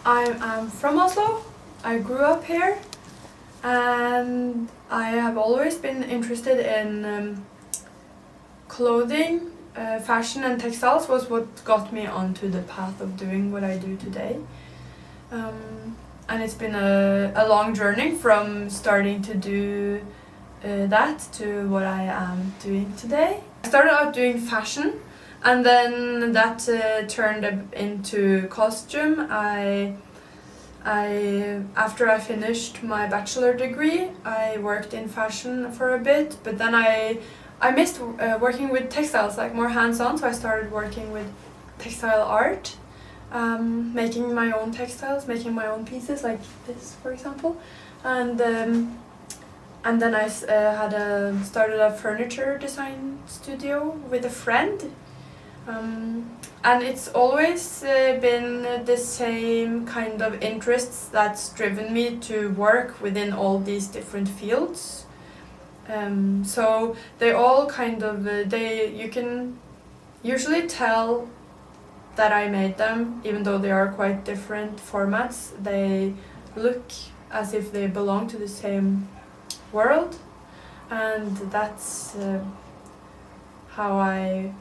I'm from Oslo. I grew up here, and I have always been interested in clothing. Fashion and textiles was what got me onto the path of doing what I do today. And it's been a long journey from starting to do that to what I am doing today. I started out doing fashion, and then that turned into costume. After I finished my bachelor degree, I worked in fashion for a bit, but then I missed working with textiles, like more hands-on, so I started working with textile art, making my own textiles, making my own pieces, like this, for example. And then I started a furniture design studio with a friend. And it's always been the same kind of interests that's driven me to work within all these different fields. So they all kind of, you can usually tell that I made them, even though they are quite different formats. They look as if they belong to the same world, and that's how I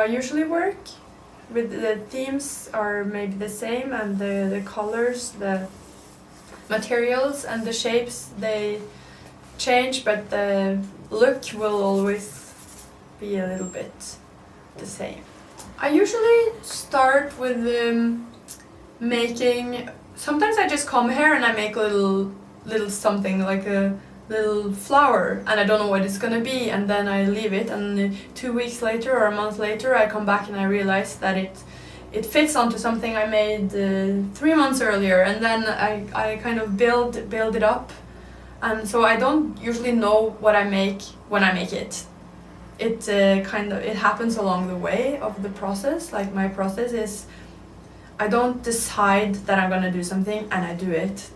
usually work. With the themes are maybe the same, and the colors, the materials and the shapes, they change, but the look will always be a little bit the same. I usually start with making, sometimes I just come here and I make a little something, like a little flower, and I don't know what it's gonna be, and then I leave it, and 2 weeks later or a month later I come back and I realize that it fits onto something I made 3 months earlier, and then I kind of build it up. And so I don't usually know what I make when I make it. It happens along the way of the process. Like, my process is, I don't decide that I'm gonna do something and I do it.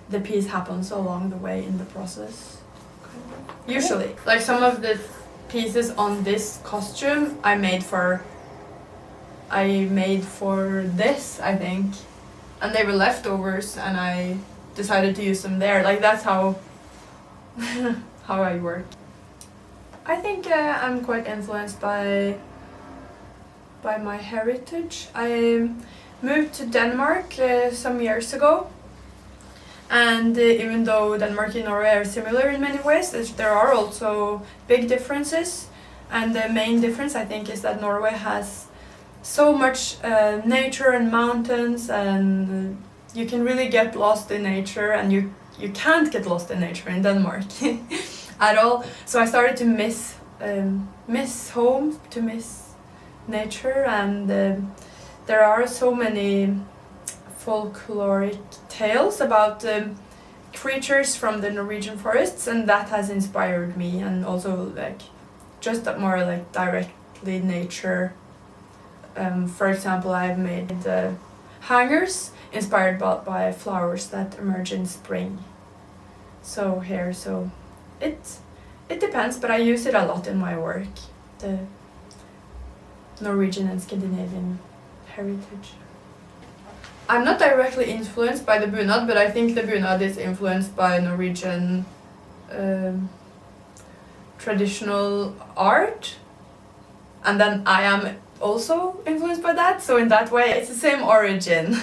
The piece happens along the way in the process, kind of. Usually. Like, some of the pieces on this costume I made for this, I think. And they were leftovers and I decided to use them there. Like, that's how how I work. I think I'm quite influenced by my heritage. I moved to Denmark some years ago, and even though Denmark and Norway are similar in many ways, there are also big differences. And the main difference, I think, is that Norway has so much nature and mountains, and you can really get lost in nature, and you can't get lost in nature in Denmark at all. So I started to miss home, to miss nature, and there are so many folkloric tales about creatures from the Norwegian forests, and that has inspired me, and also like just more like directly nature. For example, I've made hangers inspired by flowers that emerge in spring. So it depends, but I use it a lot in my work, the Norwegian and Scandinavian heritage. I'm not directly influenced by the bunad, but I think the bunad is influenced by Norwegian traditional art, and then I am also influenced by that. So in that way, it's the same origin.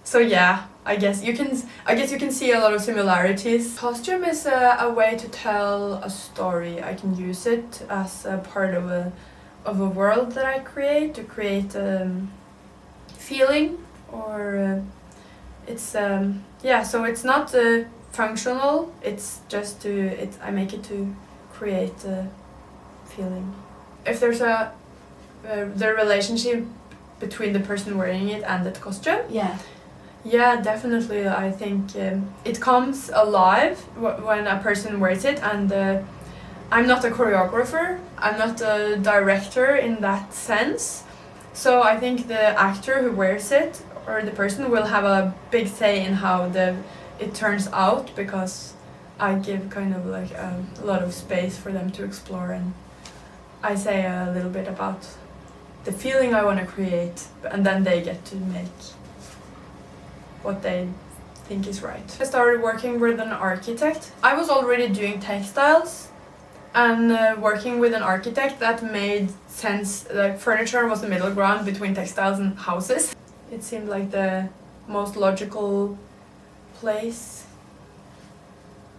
So yeah, I guess you can see a lot of similarities. Costume is a way to tell a story. I can use it as a part of a world that I create, to create feeling, or it's yeah. So it's not functional. It's just I make it to create a feeling. If there's the relationship between the person wearing it and the costume. Yeah, definitely. I think it comes alive when a person wears it, and I'm not a choreographer, I'm not a director in that sense. So I think the actor who wears it, or the person, will have a big say in how it turns out, because I give kind of like a lot of space for them to explore, and I say a little bit about the feeling I want to create, and then they get to make what they think is right. I started working with an architect. I was already doing textiles, and working with an architect, that made sense. Like, furniture was the middle ground between textiles and houses. It seemed like the most logical place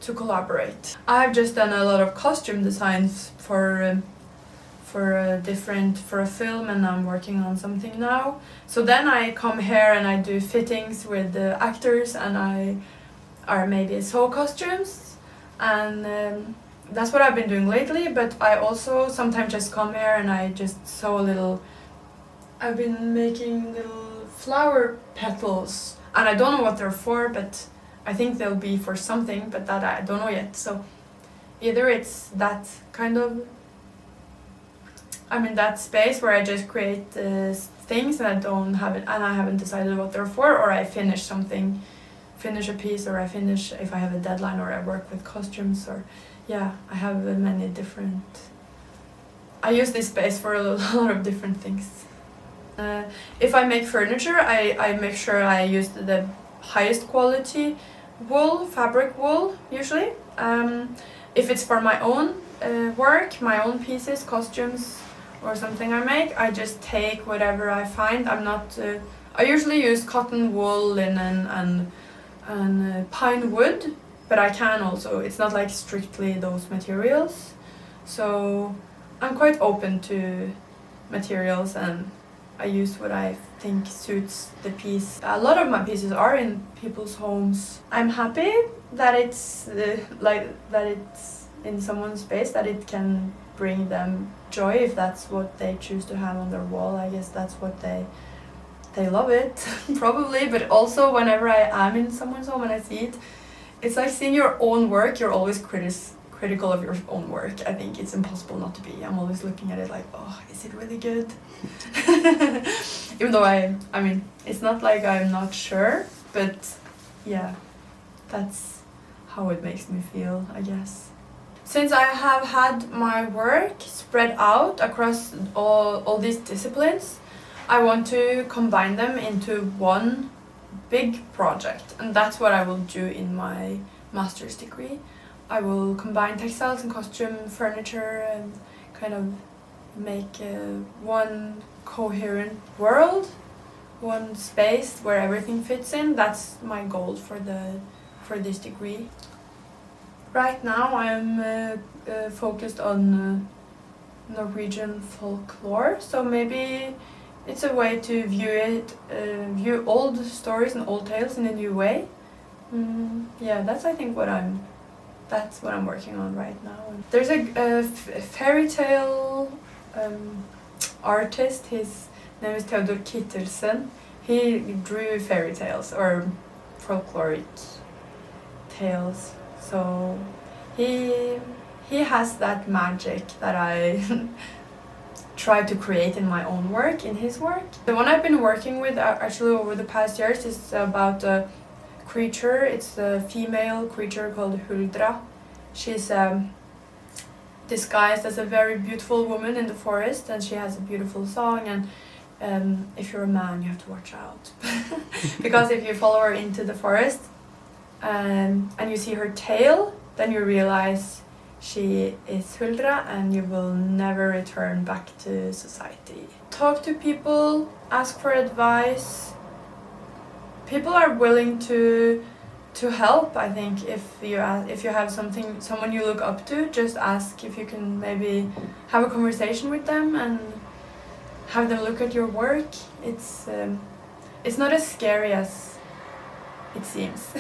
to collaborate. I've just done a lot of costume designs for a film, and I'm working on something now. So then I come here and I do fittings with the actors, and I maybe sew costumes, and that's what I've been doing lately. But I also sometimes just come here and I just sew a little. I've been making little flower petals, and I don't know what they're for, but I think they'll be for something, but that I don't know yet. So either it's that kind of, I'm in that space where I just create things and I don't have it, and I haven't decided what they're for, or I finish something, finish a piece, or I finish if I have a deadline, or I work with costumes, or yeah, I have many different. I use this space for a lot of different things. If I make furniture, I make sure I use the highest quality wool, fabric wool, usually. If it's for my own work, my own pieces, costumes, or something I make, I just take whatever I find. I'm not. I usually use cotton, wool, linen, and pine wood, but I can also. It's not like strictly those materials, so I'm quite open to materials, and I use what I think suits the piece. A lot of my pieces are in people's homes. I'm happy that it's that it's in someone's space, that it can bring them joy if that's what they choose to have on their wall. I guess that's what they love it, probably. But also, whenever I am in someone's home and I see it, it's like seeing your own work. You're always critical of your own work. I think it's impossible not to be. I'm always looking at it like, oh, is it really good? Even though I mean, it's not like I'm not sure, but yeah, that's how it makes me feel, I guess. Since I have had my work spread out across all these disciplines, I want to combine them into one big project, and that's what I will do in my master's degree. I will combine textiles and costume furniture and kind of make one coherent world, one space where everything fits in. That's my goal for this degree. Right now I'm focused on Norwegian folklore, so maybe it's a way to view old stories and old tales in a new way. Yeah, that's I think that's what I'm working on right now. There's a fairy tale artist. His name is Theodor Kittelsen. He drew fairy tales or folkloric tales. So he has that magic that I try to create in my own work, in his work. The one I've been working with actually over the past years is about a creature. It's a female creature called Huldra. She's disguised as a very beautiful woman in the forest, and she has a beautiful song, and if you're a man you have to watch out because if you follow her into the forest and you see her tail, then you realize she is Huldra and you will never return back to society. Talk to people, ask for advice. People are willing to help. I think if you have someone you look up to, just ask if you can maybe have a conversation with them and have them look at your work. It's not as scary as it seems.